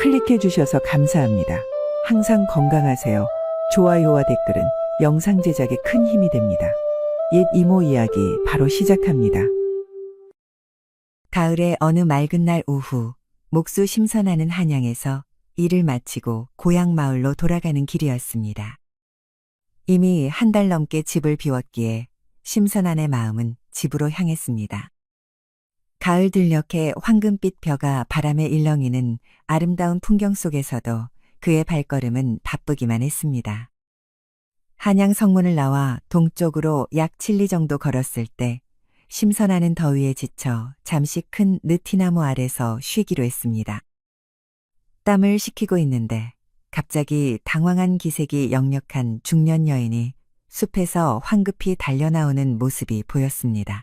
클릭해 주셔서 감사합니다. 항상 건강하세요. 좋아요와 댓글은 영상 제작에 큰 힘이 됩니다. 옛 이모 이야기 바로 시작합니다. 가을의 어느 맑은 날 오후, 목수 심선하는 한양에서 일을 마치고 고향 마을로 돌아가는 길이었습니다. 이미 한 달 넘게 집을 비웠기에 심선한의 마음은 집으로 향했습니다. 가을 들녘에 황금빛 벼가 바람에 일렁이는 아름다운 풍경 속에서도 그의 발걸음은 바쁘기만 했습니다. 한양 성문을 나와 동쪽으로 약 7리 정도 걸었을 때 심선하는 더위에 지쳐 잠시 큰 느티나무 아래서 쉬기로 했습니다. 땀을 식히고 있는데 갑자기 당황한 기색이 역력한 중년 여인이 숲에서 황급히 달려나오는 모습이 보였습니다.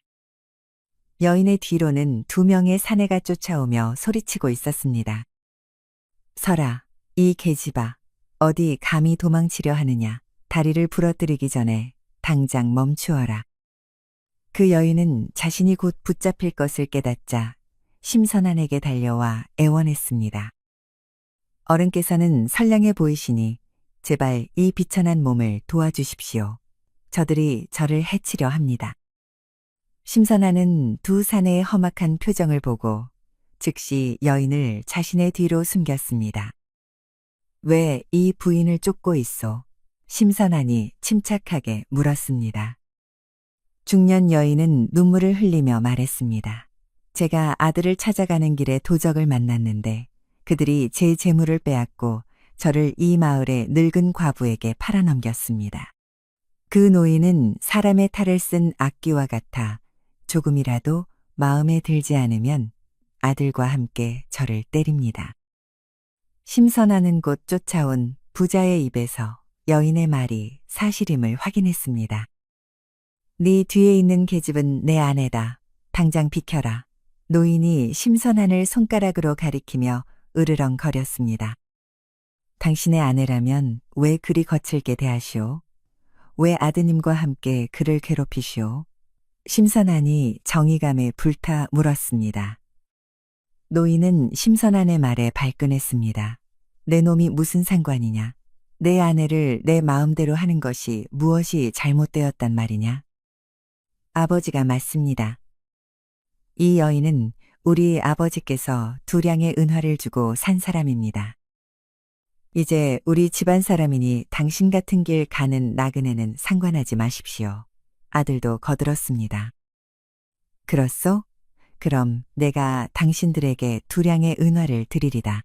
여인의 뒤로는 2명의 사내가 쫓아오며 소리치고 있었습니다. 설아, 이 계집아, 어디 감히 도망치려 하느냐. 다리를 부러뜨리기 전에 당장 멈추어라. 그 여인은 자신이 곧 붙잡힐 것을 깨닫자 심선한에게 달려와 애원했습니다. 어른께서는 선량해 보이시니 제발 이 비천한 몸을 도와주십시오. 저들이 저를 해치려 합니다. 심선한은 2 사내의 험악한 표정을 보고 즉시 여인을 자신의 뒤로 숨겼습니다. 왜 이 부인을 쫓고 있소? 심선한이 침착하게 물었습니다. 중년 여인은 눈물을 흘리며 말했습니다. 제가 아들을 찾아가는 길에 도적을 만났는데 그들이 제 재물을 빼앗고 저를 이 마을의 늙은 과부에게 팔아넘겼습니다. 그 노인은 사람의 탈을 쓴 악기와 같아 조금이라도 마음에 들지 않으면 아들과 함께 저를 때립니다. 심선하는 곳 쫓아온 부자의 입에서 여인의 말이 사실임을 확인했습니다. 네 뒤에 있는 계집은 내 아내다. 당장 비켜라. 노인이 심선한을 손가락으로 가리키며 으르렁거렸습니다. 당신의 아내라면 왜 그리 거칠게 대하시오? 왜 아드님과 함께 그를 괴롭히시오? 심선한이 정의감에 불타 물었습니다. 노인은 심선한의 말에 발끈했습니다. 내 놈이 무슨 상관이냐? 내 아내를 내 마음대로 하는 것이 무엇이 잘못되었단 말이냐? 아버지가 맞습니다. 이 여인은 우리 아버지께서 2량의 은화를 주고 산 사람입니다. 이제 우리 집안 사람이니 당신 같은 길 가는 나그네는 상관하지 마십시오. 아들도 거들었습니다. 그렇소? 그럼 내가 당신들에게 2량의 은화를 드리리다.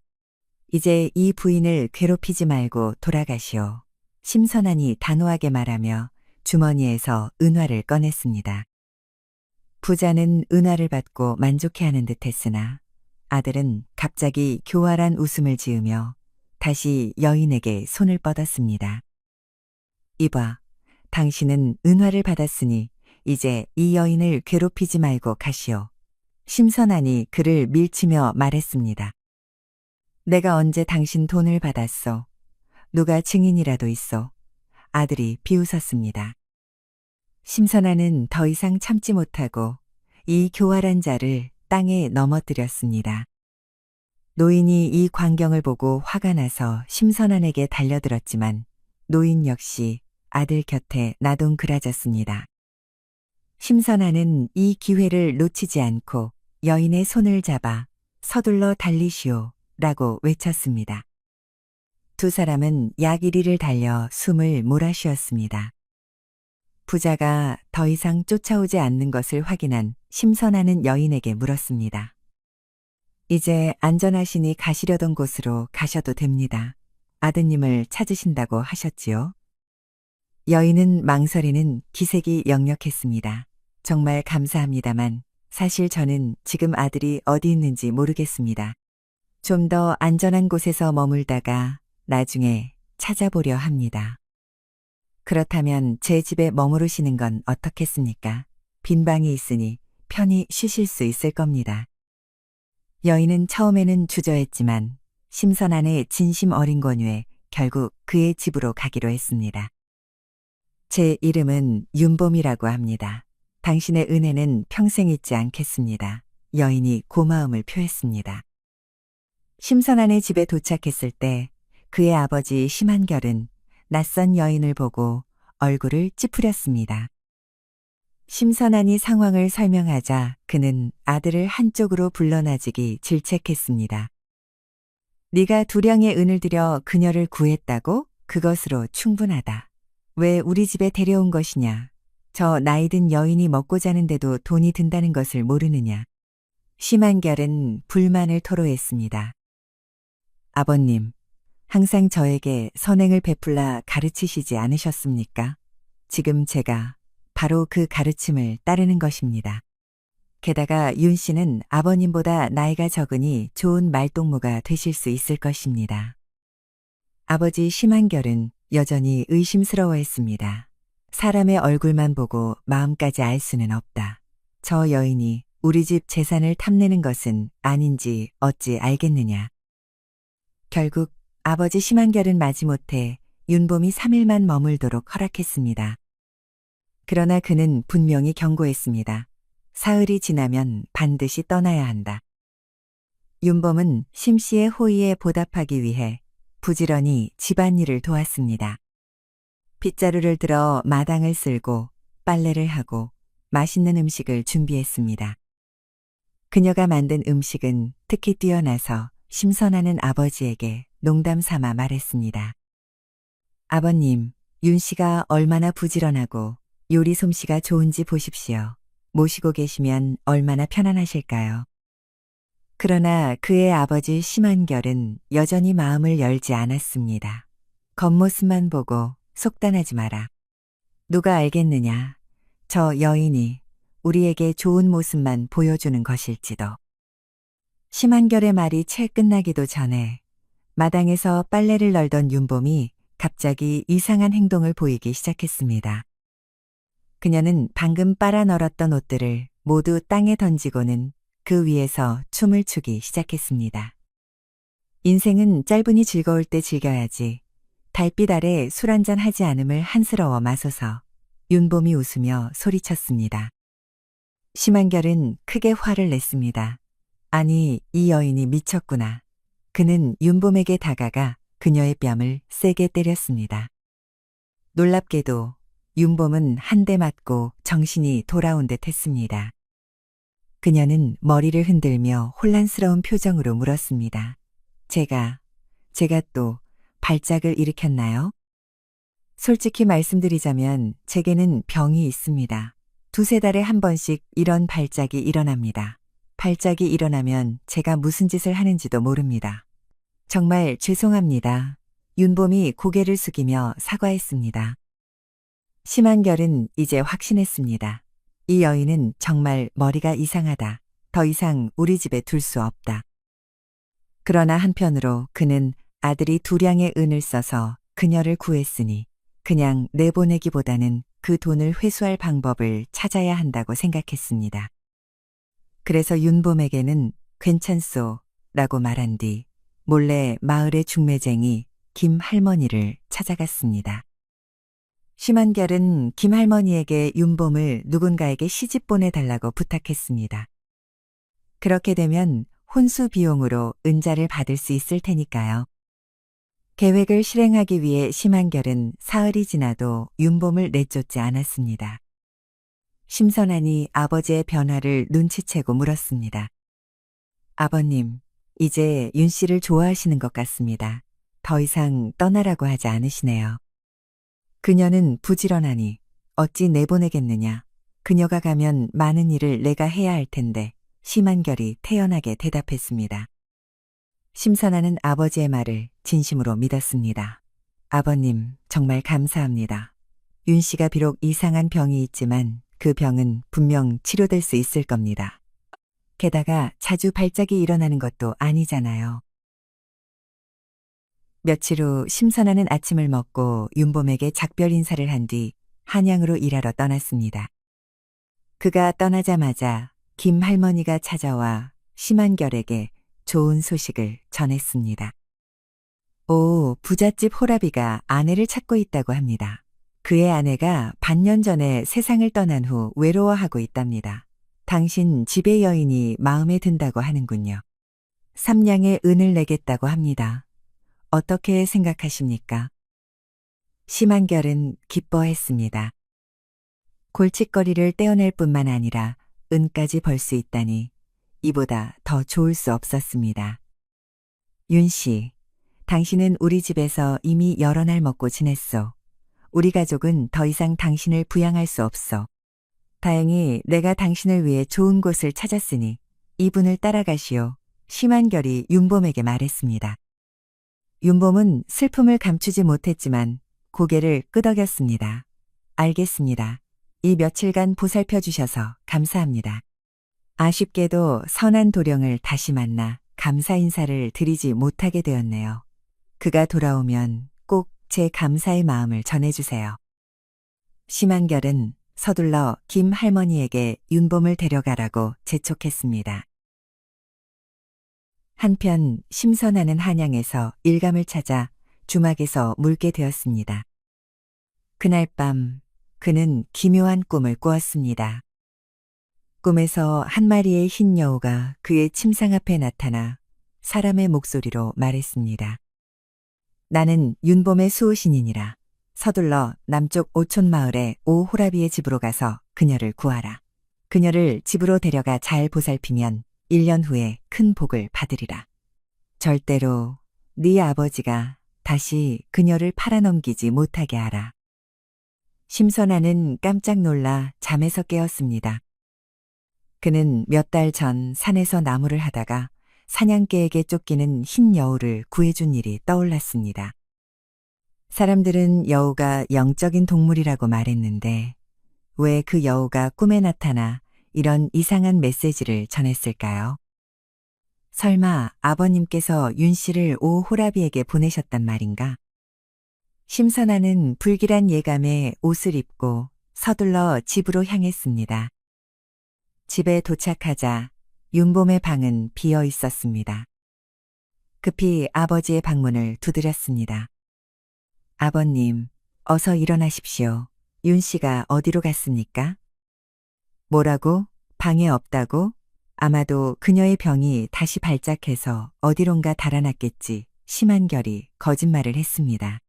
이제 이 부인을 괴롭히지 말고 돌아가시오. 심선한이 단호하게 말하며 주머니에서 은화를 꺼냈습니다. 부자는 은화를 받고 만족해하는 듯했으나 아들은 갑자기 교활한 웃음을 지으며 다시 여인에게 손을 뻗었습니다. 이봐, 당신은 은화를 받았으니 이제 이 여인을 괴롭히지 말고 가시오. 심선한이 그를 밀치며 말했습니다. 내가 언제 당신 돈을 받았소? 누가 증인이라도 있소? 아들이 비웃었습니다. 심선한은 더 이상 참지 못하고 이 교활한 자를 땅에 넘어뜨렸습니다. 노인이 이 광경을 보고 화가 나서 심선한에게 달려들었지만 노인 역시 아들 곁에 나동그라졌습니다. 심선한은 이 기회를 놓치지 않고 여인의 손을 잡아 서둘러 달리시오 라고 외쳤습니다. 2 사람은 약 1리를 달려 숨을 몰아쉬었습니다. 부자가 더 이상 쫓아오지 않는 것을 확인한 심선한은 여인에게 물었습니다. 이제 안전하시니 가시려던 곳으로 가셔도 됩니다. 아드님을 찾으신다고 하셨지요? 여인은 망설이는 기색이 역력했습니다. 정말 감사합니다만 사실 저는 지금 아들이 어디 있는지 모르겠습니다. 좀 더 안전한 곳에서 머물다가 나중에 찾아보려 합니다. 그렇다면 제 집에 머무르시는 건 어떻겠습니까? 빈 방이 있으니 편히 쉬실 수 있을 겁니다. 여인은 처음에는 주저했지만 심선한의 진심 어린 권유에 결국 그의 집으로 가기로 했습니다. 제 이름은 윤봄이라고 합니다. 당신의 은혜는 평생 잊지 않겠습니다. 여인이 고마움을 표했습니다. 심선한의 집에 도착했을 때 그의 아버지 심한결은 낯선 여인을 보고 얼굴을 찌푸렸습니다. 심선한이 상황을 설명하자 그는 아들을 한쪽으로 불러나지기 질책했습니다. 네가 두량의 은을 들여 그녀를 구했다고? 그것으로 충분하다. 왜 우리 집에 데려온 것이냐? 저 나이든 여인이 먹고 자는데도 돈이 든다는 것을 모르느냐? 심한결은 불만을 토로했습니다. 아버님, 항상 저에게 선행을 베풀라 가르치시지 않으셨습니까? 지금 제가 바로 그 가르침을 따르는 것입니다. 게다가 윤 씨는 아버님보다 나이가 적으니 좋은 말동무가 되실 수 있을 것입니다. 아버지 심한결은 여전히 의심스러워했습니다. 사람의 얼굴만 보고 마음까지 알 수는 없다. 저 여인이 우리 집 재산을 탐내는 것은 아닌지 어찌 알겠느냐. 결국 아버지 심한결은 마지못해 윤봄이 3일만 머물도록 허락했습니다. 그러나 그는 분명히 경고했습니다. 사흘이 지나면 반드시 떠나야 한다. 윤봄은 심 씨의 호의에 보답하기 위해 부지런히 집안일을 도왔습니다. 빗자루를 들어 마당을 쓸고 빨래를 하고 맛있는 음식을 준비했습니다. 그녀가 만든 음식은 특히 뛰어나서 심선하는 아버지에게 농담 삼아 말했습니다. 아버님, 윤 씨가 얼마나 부지런하고 요리 솜씨가 좋은지 보십시오. 모시고 계시면 얼마나 편안하실까요? 그러나 그의 아버지 심한결은 여전히 마음을 열지 않았습니다. 겉모습만 보고 속단하지 마라. 누가 알겠느냐. 저 여인이 우리에게 좋은 모습만 보여주는 것일지도. 심한결의 말이 채 끝나기도 전에 마당에서 빨래를 널던 윤봄이 갑자기 이상한 행동을 보이기 시작했습니다. 그녀는 방금 빨아 널었던 옷들을 모두 땅에 던지고는 그 위에서 춤을 추기 시작했습니다. 인생은 짧으니 즐거울 때 즐겨야지. 달빛 아래 술 한잔 하지 않음을 한스러워 마소서. 윤봄이 웃으며 소리쳤습니다. 심한결은 크게 화를 냈습니다. 아니, 이 여인이 미쳤구나. 그는 윤봄에게 다가가 그녀의 뺨을 세게 때렸습니다. 놀랍게도 윤봄은 한 대 맞고 정신이 돌아온 듯 했습니다. 그녀는 머리를 흔들며 혼란스러운 표정으로 물었습니다. 제가 또 발작을 일으켰나요? 솔직히 말씀드리자면 제게는 병이 있습니다. 두세 달에 한 번씩 이런 발작이 일어납니다. 발작이 일어나면 제가 무슨 짓을 하는지도 모릅니다. 정말 죄송합니다. 윤봄이 고개를 숙이며 사과했습니다. 심한결은 이제 확신했습니다. 이 여인은 정말 머리가 이상하다. 더 이상 우리 집에 둘 수 없다. 그러나 한편으로 그는 아들이 두량의 은을 써서 그녀를 구했으니 그냥 내보내기보다는 그 돈을 회수할 방법을 찾아야 한다고 생각했습니다. 그래서 윤봄에게는 괜찮소 라고 말한 뒤 몰래 마을의 중매쟁이 김 할머니를 찾아갔습니다. 심한결은 김 할머니에게 윤봄을 누군가에게 시집 보내달라고 부탁했습니다. 그렇게 되면 혼수 비용으로 은자를 받을 수 있을 테니까요. 계획을 실행하기 위해 심한결은 사흘이 지나도 윤봄을 내쫓지 않았습니다. 심선한이 아버지의 변화를 눈치채고 물었습니다. 아버님, 이제 윤 씨를 좋아하시는 것 같습니다. 더 이상 떠나라고 하지 않으시네요. 그녀는 부지런하니 어찌 내보내겠느냐. 그녀가 가면 많은 일을 내가 해야 할 텐데 심한결이 태연하게 대답했습니다. 심선하는 아버지의 말을 진심으로 믿었습니다. 아버님, 정말 감사합니다. 윤 씨가 비록 이상한 병이 있지만 그 병은 분명 치료될 수 있을 겁니다. 게다가 자주 발작이 일어나는 것도 아니잖아요. 며칠 후 심선하는 아침을 먹고 윤봄에게 작별 인사를 한 뒤 한양으로 일하러 떠났습니다. 그가 떠나자마자 김 할머니가 찾아와 심한결에게 좋은 소식을 전했습니다. 오, 부잣집 호라비가 아내를 찾고 있다고 합니다. 그의 아내가 반년 전에 세상을 떠난 후 외로워하고 있답니다. 당신 집의 여인이 마음에 든다고 하는군요. 삼냥의 은을 내겠다고 합니다. 어떻게 생각하십니까? 심한결은 기뻐했습니다. 골칫거리를 떼어낼 뿐만 아니라 은까지 벌 수 있다니 이보다 더 좋을 수 없었습니다. 윤 씨, 당신은 우리 집에서 이미 여러 날 먹고 지냈소. 우리 가족은 더 이상 당신을 부양할 수 없어. 다행히 내가 당신을 위해 좋은 곳을 찾았으니 이분을 따라가시오. 심한결이 윤봄에게 말했습니다. 윤봄은 슬픔을 감추지 못했지만 고개를 끄덕였습니다. 알겠습니다. 이 며칠간 보살펴 주셔서 감사합니다. 아쉽게도 선한 도령을 다시 만나 감사 인사를 드리지 못하게 되었네요. 그가 돌아오면 꼭 제 감사의 마음을 전해주세요. 심한결은 서둘러 김 할머니에게 윤봄을 데려가라고 재촉했습니다. 한편 심선하는 한양에서 일감을 찾아 주막에서 물게 되었습니다. 그날 밤 그는 기묘한 꿈을 꾸었습니다. 꿈에서 한 마리의 흰 여우가 그의 침상 앞에 나타나 사람의 목소리로 말했습니다. 나는 윤봄의 수호신이니라. 서둘러 남쪽 오촌마을의 오호라비의 집으로 가서 그녀를 구하라. 그녀를 집으로 데려가 잘 보살피면 1년 후에 큰 복을 받으리라. 절대로 네 아버지가 다시 그녀를 팔아넘기지 못하게 하라. 심선아는 깜짝 놀라 잠에서 깨었습니다. 그는 몇 달 전 산에서 나무를 하다가 사냥개에게 쫓기는 흰 여우를 구해준 일이 떠올랐습니다. 사람들은 여우가 영적인 동물이라고 말했는데 왜 그 여우가 꿈에 나타나 이런 이상한 메시지를 전했을까요? 설마 아버님께서 윤 씨를 오호라비에게 보내셨단 말인가? 심선아는 불길한 예감에 옷을 입고 서둘러 집으로 향했습니다. 집에 도착하자 윤봄의 방은 비어 있었습니다. 급히 아버지의 방문을 두드렸습니다. 아버님, 어서 일어나십시오. 윤 씨가 어디로 갔습니까? 뭐라고? 방에 없다고? 아마도 그녀의 병이 다시 발작해서 어디론가 달아났겠지. 심한결이 거짓말을 했습니다.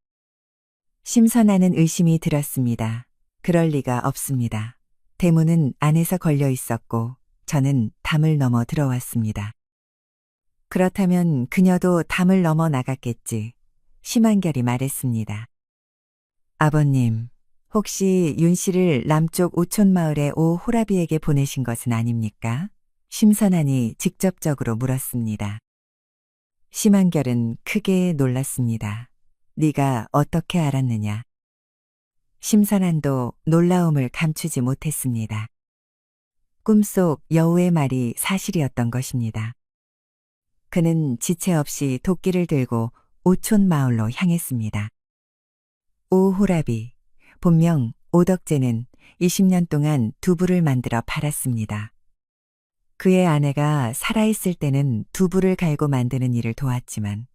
심선아는 의심이 들었습니다. 그럴 리가 없습니다. 대문은 안에서 걸려 있었고 저는 담을 넘어 들어왔습니다. 그렇다면 그녀도 담을 넘어 나갔겠지. 심한결이 말했습니다. 아버님, 혹시 윤 씨를 남쪽 오촌마을의 오호라비에게 보내신 것은 아닙니까? 심선아니 직접적으로 물었습니다. 심한결은 크게 놀랐습니다. 네가 어떻게 알았느냐? 심선안도 놀라움을 감추지 못했습니다. 꿈속 여우의 말이 사실이었던 것입니다. 그는 지체 없이 도끼를 들고 오촌 마을로 향했습니다. 오호라비, 본명 오덕재는 20년 동안 두부를 만들어 팔았습니다. 그의 아내가 살아있을 때는 두부를 갈고 만드는 일을 도왔지만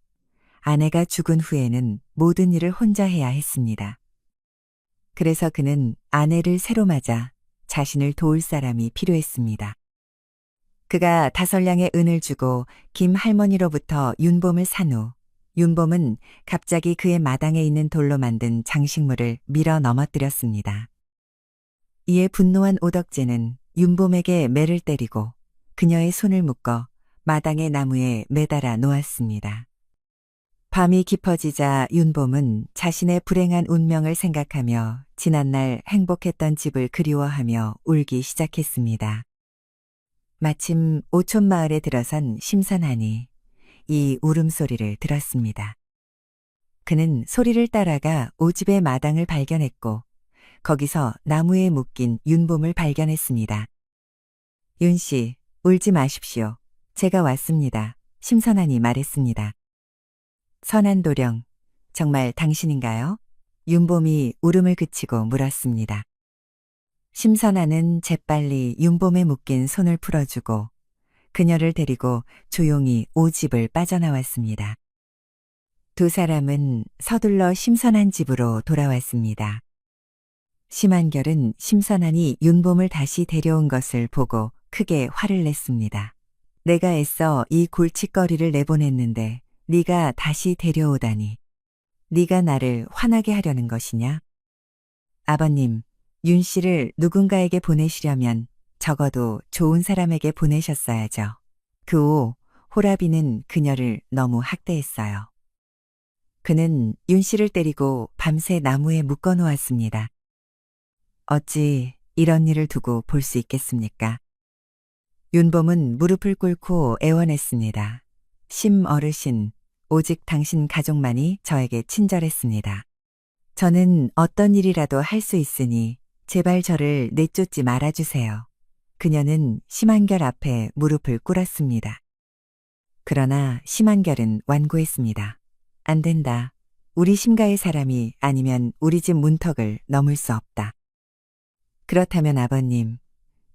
아내가 죽은 후에는 모든 일을 혼자 해야 했습니다. 그래서 그는 아내를 새로 맞아 자신을 도울 사람이 필요했습니다. 그가 5량의 은을 주고 김 할머니로부터 윤봄을 산 후 윤봄은 갑자기 그의 마당에 있는 돌로 만든 장식물을 밀어 넘어뜨렸습니다. 이에 분노한 오덕재는 윤봄에게 매를 때리고 그녀의 손을 묶어 마당의 나무에 매달아 놓았습니다. 밤이 깊어지자 윤봄은 자신의 불행한 운명을 생각하며 지난날 행복했던 집을 그리워하며 울기 시작했습니다. 마침 오촌마을에 들어선 심선하니 이 울음소리를 들었습니다. 그는 소리를 따라가 오집의 마당을 발견했고 거기서 나무에 묶인 윤봄을 발견했습니다. 윤 씨, 울지 마십시오. 제가 왔습니다. 심선한이 말했습니다. 선한 도령, 정말 당신인가요? 윤봄이 울음을 그치고 물었습니다. 심선아는 재빨리 윤봄에 묶인 손을 풀어주고 그녀를 데리고 조용히 오집을 빠져나왔습니다. 두 사람은 서둘러 심선한 집으로 돌아왔습니다. 심한결은 심선한이 윤봄을 다시 데려온 것을 보고 크게 화를 냈습니다. 내가 애써 이 골칫거리를 내보냈는데 네가 다시 데려오다니. 네가 나를 화나게 하려는 것이냐? 아버님, 윤 씨를 누군가에게 보내시려면 적어도 좋은 사람에게 보내셨어야죠. 그 후 호라비는 그녀를 너무 학대했어요. 그는 윤 씨를 때리고 밤새 나무에 묶어 놓았습니다. 어찌 이런 일을 두고 볼 수 있겠습니까? 윤봄은 무릎을 꿇고 애원했습니다. 심 어르신, 오직 당신 가족만이 저에게 친절했습니다. 저는 어떤 일이라도 할 수 있으니 제발 저를 내쫓지 말아주세요. 그녀는 심한결 앞에 무릎을 꿇었습니다. 그러나 심한결은 완고했습니다. 안 된다. 우리 심가의 사람이 아니면 우리 집 문턱을 넘을 수 없다. 그렇다면 아버님,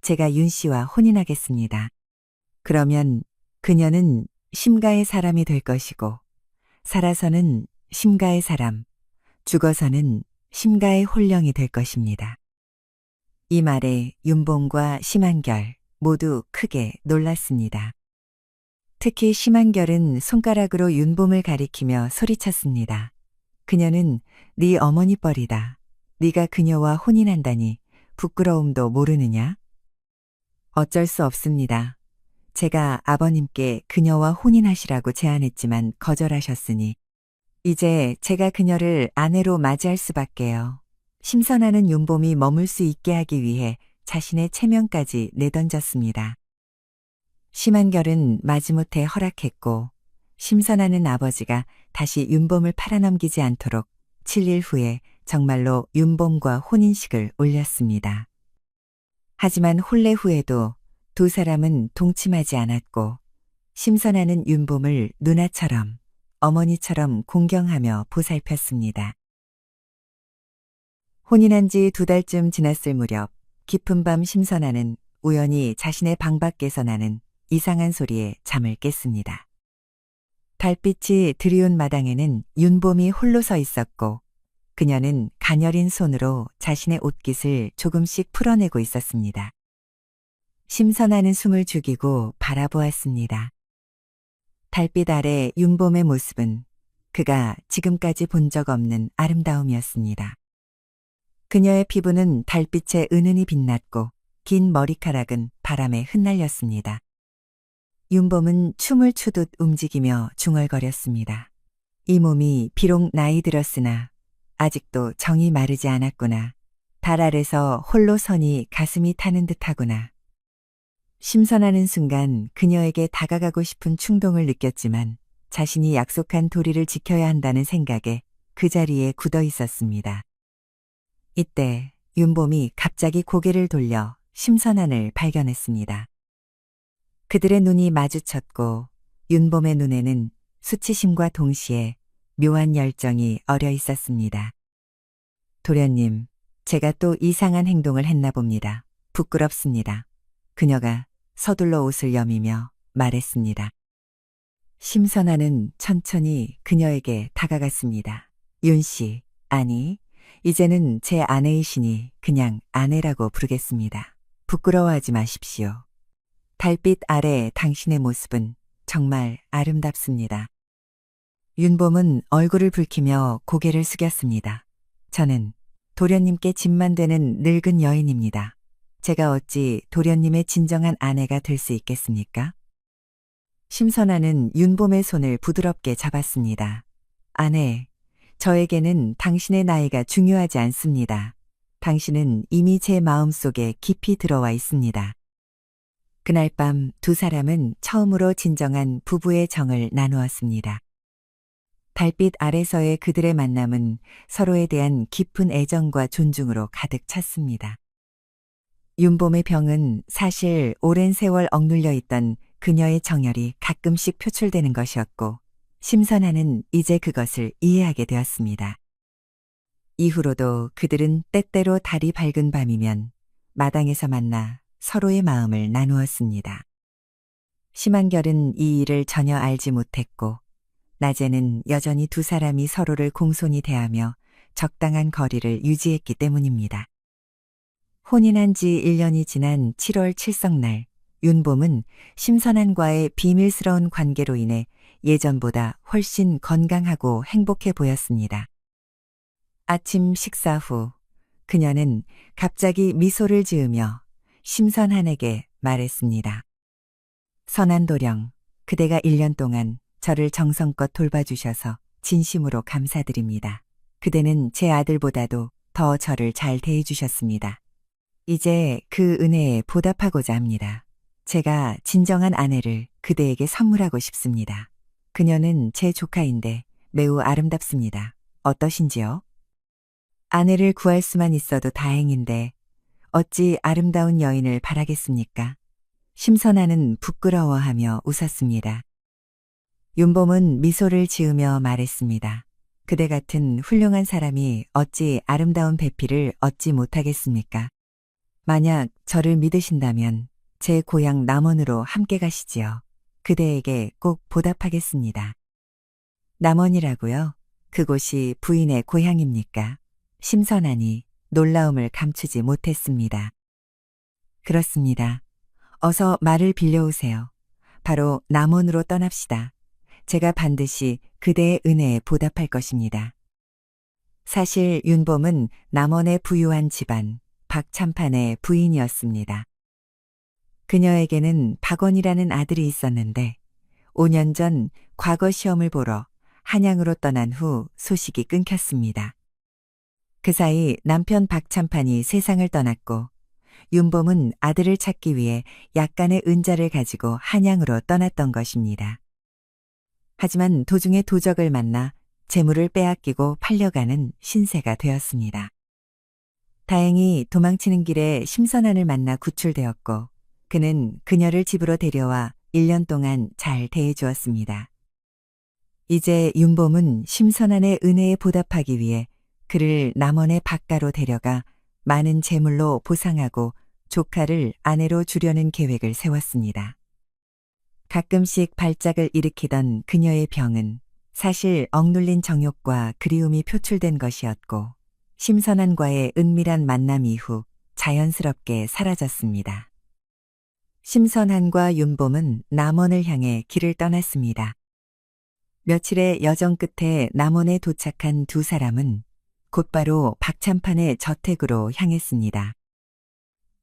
제가 윤 씨와 혼인하겠습니다. 그러면 그녀는 심가의 사람이 될 것이고, 살아서는 심가의 사람, 죽어서는 심가의 홀령이 될 것입니다. 이 말에 윤봉과 심한결 모두 크게 놀랐습니다. 특히 심한결은 손가락으로 윤봄을 가리키며 소리쳤습니다. 그녀는 네 어머니 뻘이다. 네가 그녀와 혼인한다니 부끄러움도 모르느냐? 어쩔 수 없습니다. 제가 아버님께 그녀와 혼인하시라고 제안했지만 거절하셨으니 이제 제가 그녀를 아내로 맞이할 수밖에요. 심선하는 윤봄이 머물 수 있게 하기 위해 자신의 체면까지 내던졌습니다. 심한결은 마지못해 허락했고 심선하는 아버지가 다시 윤봄을 팔아넘기지 않도록 7일 후에 정말로 윤봄과 혼인식을 올렸습니다. 하지만 혼례 후에도 두 사람은 동침하지 않았고 심선하는 윤봄을 누나처럼 어머니처럼 공경하며 보살폈습니다. 혼인한 지 2달쯤 지났을 무렵 깊은 밤 심선하는 우연히 자신의 방 밖에서 나는 이상한 소리에 잠을 깼습니다. 달빛이 드리운 마당에는 윤봄이 홀로 서 있었고 그녀는 가녀린 손으로 자신의 옷깃을 조금씩 풀어내고 있었습니다. 심선하는 숨을 죽이고 바라보았습니다. 달빛 아래 윤봄의 모습은 그가 지금까지 본 적 없는 아름다움이었습니다. 그녀의 피부는 달빛에 은은히 빛났고 긴 머리카락은 바람에 흩날렸습니다. 윤봄은 춤을 추듯 움직이며 중얼거렸습니다. 이 몸이 비록 나이 들었으나 아직도 정이 마르지 않았구나. 달 아래서 홀로 서니 가슴이 타는 듯하구나. 심선하는 순간 그녀에게 다가가고 싶은 충동을 느꼈지만 자신이 약속한 도리를 지켜야 한다는 생각에 그 자리에 굳어 있었습니다. 이때 윤봄이 갑자기 고개를 돌려 심선한을 발견했습니다. 그들의 눈이 마주쳤고 윤봄의 눈에는 수치심과 동시에 묘한 열정이 어려 있었습니다. 도련님, 제가 또 이상한 행동을 했나 봅니다. 부끄럽습니다. 그녀가 서둘러 옷을 여미며 말했습니다. 심선아는 천천히 그녀에게 다가갔습니다. 윤 씨, 아니, 이제는 제 아내이시니 그냥 아내라고 부르겠습니다. 부끄러워하지 마십시오. 달빛 아래 당신의 모습은 정말 아름답습니다. 윤봄은 얼굴을 붉히며 고개를 숙였습니다. 저는 도련님께 짐만 되는 늙은 여인입니다. 제가 어찌 도련님의 진정한 아내가 될 수 있겠습니까? 심선아는 윤봄의 손을 부드럽게 잡았습니다. 아내, 저에게는 당신의 나이가 중요하지 않습니다. 당신은 이미 제 마음속에 깊이 들어와 있습니다. 그날 밤 두 사람은 처음으로 진정한 부부의 정을 나누었습니다. 달빛 아래서의 그들의 만남은 서로에 대한 깊은 애정과 존중으로 가득 찼습니다. 윤봄의 병은 사실 오랜 세월 억눌려 있던 그녀의 정열이 가끔씩 표출되는 것이었고 심선아는 이제 그것을 이해하게 되었습니다. 이후로도 그들은 때때로 달이 밝은 밤이면 마당에서 만나 서로의 마음을 나누었습니다. 심한결은 이 일을 전혀 알지 못했고 낮에는 여전히 두 사람이 서로를 공손히 대하며 적당한 거리를 유지했기 때문입니다. 혼인한 지 1년이 지난 7월 칠성날 윤봄은 심선한과의 비밀스러운 관계로 인해 예전보다 훨씬 건강하고 행복해 보였습니다. 아침 식사 후 그녀는 갑자기 미소를 지으며 심선한에게 말했습니다. 선한도령, 그대가 1년 동안 저를 정성껏 돌봐주셔서 진심으로 감사드립니다. 그대는 제 아들보다도 더 저를 잘 대해주셨습니다. 이제 그 은혜에 보답하고자 합니다. 제가 진정한 아내를 그대에게 선물하고 싶습니다. 그녀는 제 조카인데 매우 아름답습니다. 어떠신지요? 아내를 구할 수만 있어도 다행인데 어찌 아름다운 여인을 바라겠습니까? 심선아는 부끄러워하며 웃었습니다. 윤봄은 미소를 지으며 말했습니다. 그대 같은 훌륭한 사람이 어찌 아름다운 배필을 얻지 못하겠습니까? 만약 저를 믿으신다면 제 고향 남원으로 함께 가시지요. 그대에게 꼭 보답하겠습니다. 남원이라고요? 그곳이 부인의 고향입니까? 심선아니 놀라움을 감추지 못했습니다. 그렇습니다. 어서 말을 빌려오세요. 바로 남원으로 떠납시다. 제가 반드시 그대의 은혜에 보답할 것입니다. 사실 윤봄은 남원의 부유한 집안 박참판의 부인이었습니다. 그녀에게는 박원이라는 아들이 있었는데 5년 전 과거 시험을 보러 한양으로 떠난 후 소식이 끊겼습니다. 그 사이 남편 박참판이 세상을 떠났고 윤봄은 아들을 찾기 위해 약간의 은자를 가지고 한양으로 떠났던 것입니다. 하지만 도중에 도적을 만나 재물을 빼앗기고 팔려가는 신세가 되었습니다. 다행히 도망치는 길에 심선한을 만나 구출되었고 그는 그녀를 집으로 데려와 1년 동안 잘 대해주었습니다. 이제 윤봄은 심선한의 은혜에 보답하기 위해 그를 남원의 박가로 데려가 많은 재물로 보상하고 조카를 아내로 주려는 계획을 세웠습니다. 가끔씩 발작을 일으키던 그녀의 병은 사실 억눌린 정욕과 그리움이 표출된 것이었고 심선한과의 은밀한 만남 이후 자연스럽게 사라졌습니다. 심선한과 윤봄은 남원을 향해 길을 떠났습니다. 며칠의 여정 끝에 남원에 도착한 두 사람은 곧바로 박참판의 저택으로 향했습니다.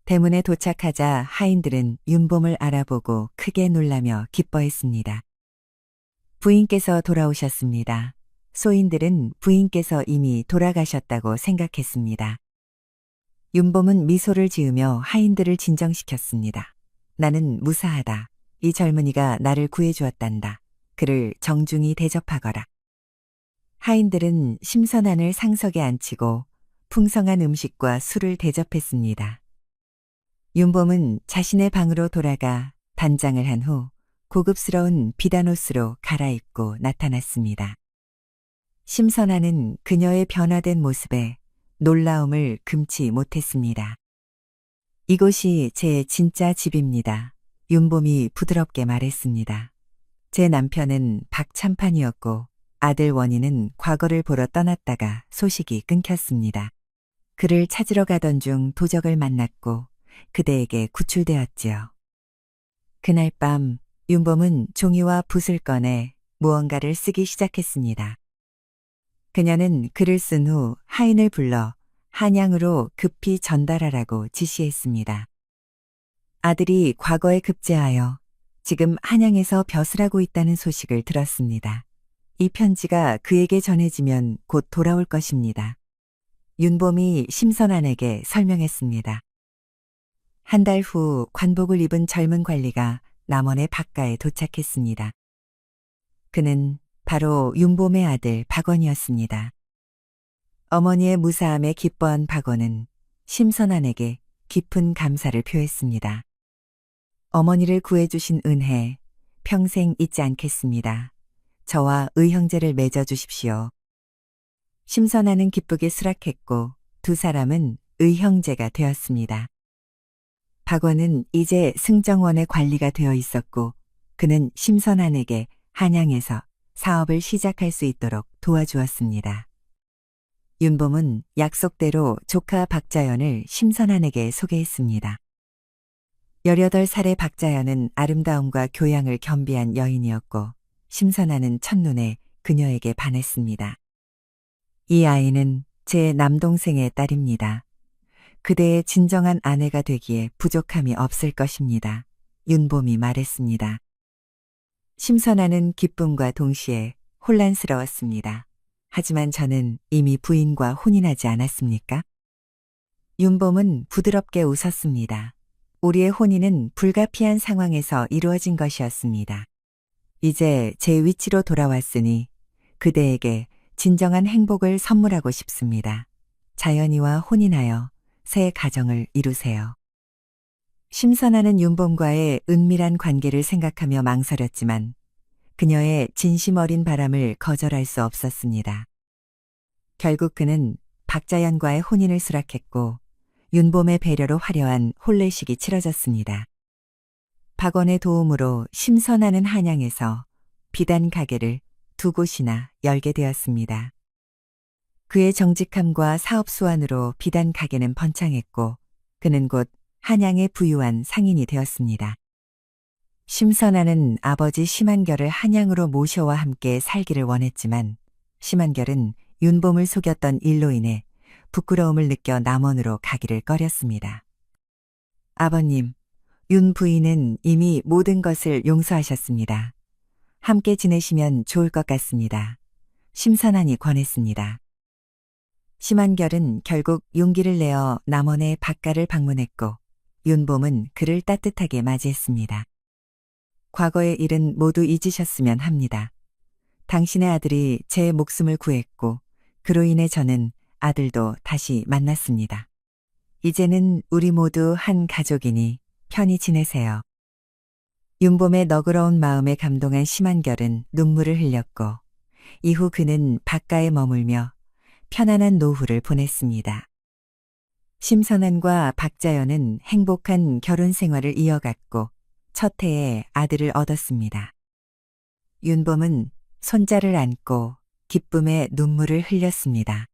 대문에 도착하자 하인들은 윤봄을 알아보고 크게 놀라며 기뻐했습니다. 부인께서 돌아오셨습니다. 소인들은 부인께서 이미 돌아가셨다고 생각했습니다. 윤봄은 미소를 지으며 하인들을 진정시켰습니다. 나는 무사하다. 이 젊은이가 나를 구해주었단다. 그를 정중히 대접하거라. 하인들은 심선한을 상석에 앉히고 풍성한 음식과 술을 대접했습니다. 윤봄은 자신의 방으로 돌아가 단장을 한 후 고급스러운 비단옷으로 갈아입고 나타났습니다. 심선한은 그녀의 변화된 모습에 놀라움을 금치 못했습니다. 이곳이 제 진짜 집입니다. 윤봄이 부드럽게 말했습니다. 제 남편은 박참판이었고 아들 원희는 과거를 보러 떠났다가 소식이 끊겼습니다. 그를 찾으러 가던 중 도적을 만났고 그대에게 구출되었지요. 그날 밤 윤봄은 종이와 붓을 꺼내 무언가를 쓰기 시작했습니다. 그녀는 글을 쓴 후 하인을 불러 한양으로 급히 전달하라고 지시했습니다. 아들이 과거에 급제하여 지금 한양에서 벼슬하고 있다는 소식을 들었습니다. 이 편지가 그에게 전해지면 곧 돌아올 것입니다. 윤봄이 심선한에게 설명했습니다. 한 달 후 관복을 입은 젊은 관리가 남원의 박가에 도착했습니다. 그는 바로 윤봄의 아들 박원이었습니다. 어머니의 무사함에 기뻐한 박원은 심선한에게 깊은 감사를 표했습니다. 어머니를 구해주신 은혜 평생 잊지 않겠습니다. 저와 의형제를 맺어주십시오. 심선한은 기쁘게 수락했고 두 사람은 의형제가 되었습니다. 박원은 이제 승정원의 관리가 되어 있었고 그는 심선한에게 한양에서 사업을 시작할 수 있도록 도와주었습니다. 윤봄은 약속대로 조카 박자연을 심선한에게 소개했습니다. 18살의 박자연은 아름다움과 교양을 겸비한 여인이었고 심선아는 첫눈에 그녀에게 반했습니다. 이 아이는 제 남동생의 딸입니다. 그대의 진정한 아내가 되기에 부족함이 없을 것입니다. 윤봄이 말했습니다. 심선아는 기쁨과 동시에 혼란스러웠습니다. 하지만 저는 이미 부인과 혼인하지 않았습니까? 윤봄은 부드럽게 웃었습니다. 우리의 혼인은 불가피한 상황에서 이루어진 것이었습니다. 이제 제 위치로 돌아왔으니 그대에게 진정한 행복을 선물하고 싶습니다. 자연이와 혼인하여 새 가정을 이루세요. 심선아는 윤봄과의 은밀한 관계를 생각하며 망설였지만 그녀의 진심 어린 바람을 거절할 수 없었습니다. 결국 그는 박자연과의 혼인을 수락했고 윤봄의 배려로 화려한 혼례식이 치러졌습니다. 박원의 도움으로 심선아는 한양에서 비단 가게를 2곳이나 열게 되었습니다. 그의 정직함과 사업 수완으로 비단 가게는 번창했고 그는 곧 한양의 부유한 상인이 되었습니다. 심선아는 아버지 심한결을 한양으로 모셔와 함께 살기를 원했지만 심한결은 윤봄을 속였던 일로 인해 부끄러움을 느껴 남원으로 가기를 꺼렸습니다. 아버님, 윤 부인은 이미 모든 것을 용서하셨습니다. 함께 지내시면 좋을 것 같습니다. 심선아니 권했습니다. 심한결은 결국 용기를 내어 남원의 박가를 방문했고 윤봄은 그를 따뜻하게 맞이했습니다. 과거의 일은 모두 잊으셨으면 합니다. 당신의 아들이 제 목숨을 구했고 그로 인해 저는 아들도 다시 만났습니다. 이제는 우리 모두 한 가족이니 편히 지내세요. 윤봄의 너그러운 마음에 감동한 심한결은 눈물을 흘렸고 이후 그는 박가에 머물며 편안한 노후를 보냈습니다. 심선안과 박자연은 행복한 결혼 생활을 이어갔고 첫 해에 아들을 얻었습니다. 윤봄은 손자를 안고 기쁨의 눈물을 흘렸습니다.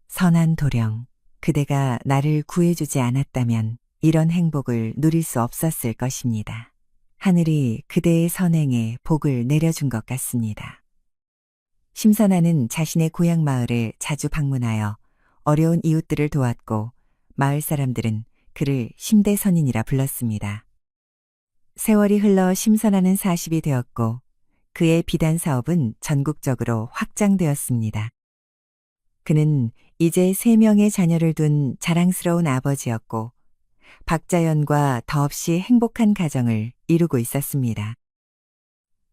선한 도령, 그대가 나를 구해주지 않았다면 이런 행복을 누릴 수 없었을 것입니다. 하늘이 그대의 선행에 복을 내려준 것 같습니다. 심선아는 자신의 고향 마을을 자주 방문하여 어려운 이웃들을 도왔고 마을 사람들은 그를 심대선인이라 불렀습니다. 세월이 흘러 심선아는 40이 되었고 그의 비단 사업은 전국적으로 확장되었습니다. 그는 이제 3명의 자녀를 둔 자랑스러운 아버지였고 박자연과 더없이 행복한 가정을 이루고 있었습니다.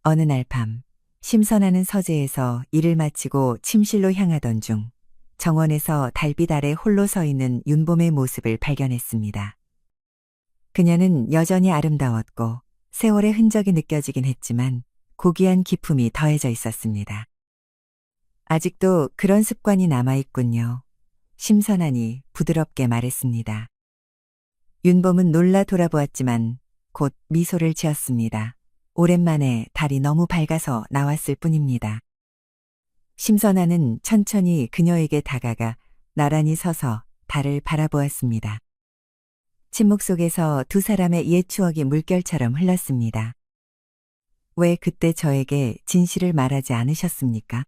어느 날 밤 심선아는 서재에서 일을 마치고 침실로 향하던 중 정원에서 달빛 아래 홀로 서 있는 윤봄의 모습을 발견했습니다. 그녀는 여전히 아름다웠고 세월의 흔적이 느껴지긴 했지만 고귀한 기품이 더해져 있었습니다. 아직도 그런 습관이 남아있군요. 심선아니 부드럽게 말했습니다. 윤봄은 놀라 돌아보았지만 곧 미소를 지었습니다. 오랜만에 달이 너무 밝아서 나왔을 뿐입니다. 심선아는 천천히 그녀에게 다가가 나란히 서서 달을 바라보았습니다. 침묵 속에서 두 사람의 옛 추억이 물결처럼 흘렀습니다. 왜 그때 저에게 진실을 말하지 않으셨습니까?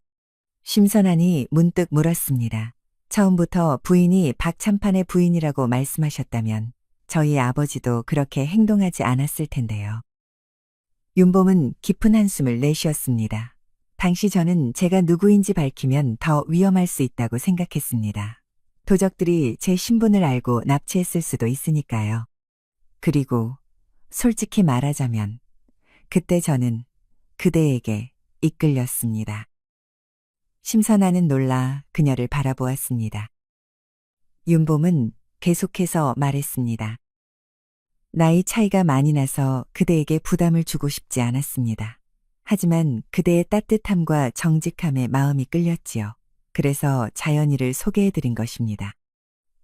심선아니 문득 물었습니다. 처음부터 부인이 박참판의 부인이라고 말씀하셨다면 저희 아버지도 그렇게 행동하지 않았을 텐데요. 윤봄은 깊은 한숨을 내쉬었습니다. 당시 저는 제가 누구인지 밝히면 더 위험할 수 있다고 생각했습니다. 도적들이 제 신분을 알고 납치했을 수도 있으니까요. 그리고 솔직히 말하자면 그때 저는 그대에게 이끌렸습니다. 심선아는 놀라 그녀를 바라보았습니다. 윤봄은 계속해서 말했습니다. 나이 차이가 많이 나서 그대에게 부담을 주고 싶지 않았습니다. 하지만 그대의 따뜻함과 정직함에 마음이 끌렸지요. 그래서 자연이를 소개해드린 것입니다.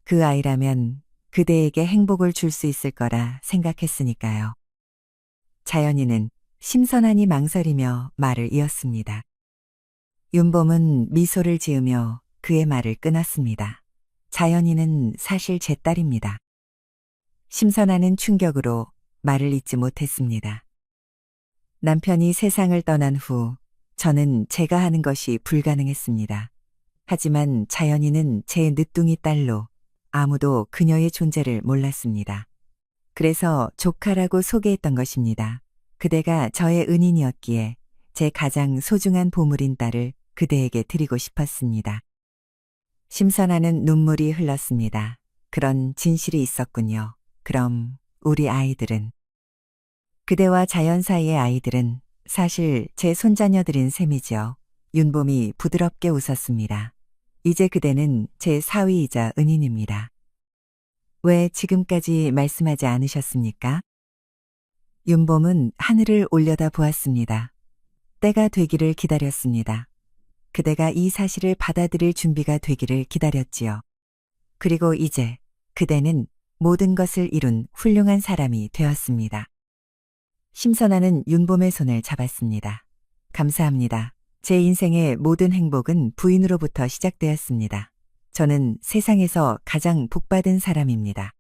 그 아이라면 그대에게 행복을 줄 수 있을 거라 생각했으니까요. 자연이는 심선하니 망설이며 말을 이었습니다. 윤봄은 미소를 지으며 그의 말을 끊었습니다. 자연이는 사실 제 딸입니다. 심선하는 충격으로 말을 잇지 못했습니다. 남편이 세상을 떠난 후 저는 제가 하는 것이 불가능했습니다. 하지만 자연이는 제 늦둥이 딸로 아무도 그녀의 존재를 몰랐습니다. 그래서 조카라고 소개했던 것입니다. 그대가 저의 은인이었기에 제 가장 소중한 보물인 딸을 그대에게 드리고 싶었습니다. 심선하는 눈물이 흘렀습니다. 그런 진실이 있었군요. 그럼 우리 아이들은? 그대와 자연 사이의 아이들은 사실 제 손자녀들인 셈이지요. 윤봄이 부드럽게 웃었습니다. 이제 그대는 제 사위이자 은인입니다. 왜 지금까지 말씀하지 않으셨습니까? 윤봄은 하늘을 올려다 보았습니다. 때가 되기를 기다렸습니다. 그대가 이 사실을 받아들일 준비가 되기를 기다렸지요. 그리고 이제 그대는 모든 것을 이룬 훌륭한 사람이 되었습니다. 심선아는 윤봄의 손을 잡았습니다. 감사합니다. 제 인생의 모든 행복은 부인으로부터 시작되었습니다. 저는 세상에서 가장 복받은 사람입니다.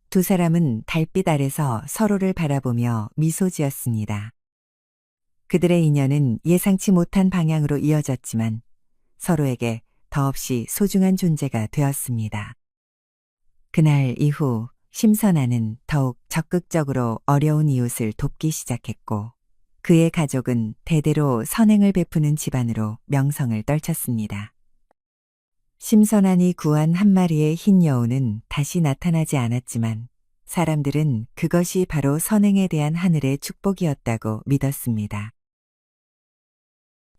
두 사람은 달빛 아래서 서로를 바라보며 미소 지었습니다. 그들의 인연은 예상치 못한 방향으로 이어졌지만 서로에게 더없이 소중한 존재가 되었습니다. 그날 이후 심선아는 더욱 적극적으로 어려운 이웃을 돕기 시작했고 그의 가족은 대대로 선행을 베푸는 집안으로 명성을 떨쳤습니다. 심선안이 구한 한 마리의 흰 여우는 다시 나타나지 않았지만 사람들은 그것이 바로 선행에 대한 하늘의 축복이었다고 믿었습니다.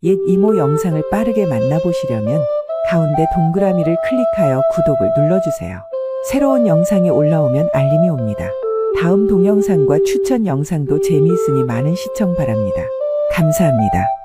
옛 이모 영상을 빠르게 만나보시려면 가운데 동그라미를 클릭하여 구독을 눌러주세요. 새로운 영상이 올라오면 알림이 옵니다. 다음 동영상과 추천 영상도 재미있으니 많은 시청 바랍니다. 감사합니다.